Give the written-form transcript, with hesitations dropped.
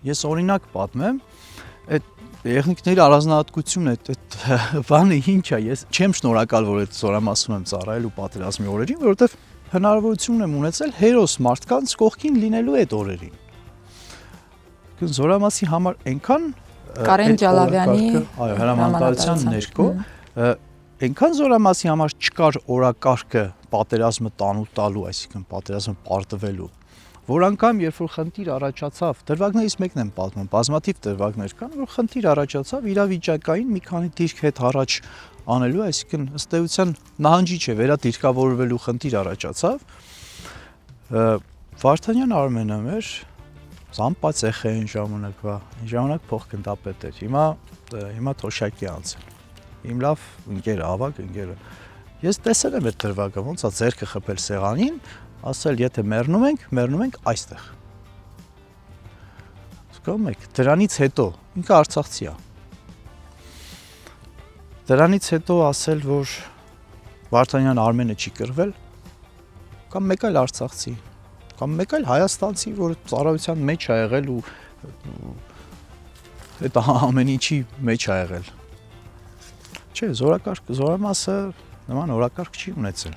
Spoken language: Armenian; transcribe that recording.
Ես օրինակ պատմեմ, այդ տեխնիկների առանձնահատկությունն այդ բանը ինչ է, ես չեմ շնորհակալ, որ այդ զորամասում եմ ծառայել ու պատերազմի օրերին, որովհետև հնարավորություն եմ ունեցել հերոս մարդկանց կողքին լինելու այդ օրերին։ Զորամասի համար այնքան Կարեն Ջալավյանի հրամանատարության ներքո այնքան զորամասի համար չկար օրակարգը պատերազմը տանու տալու, այսինքն պատերազմը պարտվելու, որ անգամ երբ որ խնդիր առաջացավ, դրվագներից մեկն եմ պատմում, բազմաթիվ դրվագներ կան, որ խնդիր առաջացավ իրավիճակային մի քանի դիրք հետ առաջ անելու, այսինքն ըստ էության նահանջի չէ, վերադիրքավորվելու խնդիր առաջացավ, Վարդանյան Արմենը մեր Զամպացեխ է այն ժամանակ փոխգնդապետ էր, հիմա թոշակի անցել, իմ լավ ընկերը, ավագ ընկերը, ես տեսել եմ այդ դրվագը, ոնց է ձեռքը խփել սեղանին, ասել, եթե մեռնում ենք այստեղ, զգում եք, դրանից հետո, ինքը արցախցի է, դրանից հետո ասել, որ Վարդանյան Արմենը չի կռվել, կամ մեկ այլ արցախցի, կամ մեկ այլ հայաստանցի, որ ծառայության մեջ է եղել ու այդ ամեն ինչի մեջ է եղել։ Չէ, զորամասը նման օրակարգ չի ունեցել։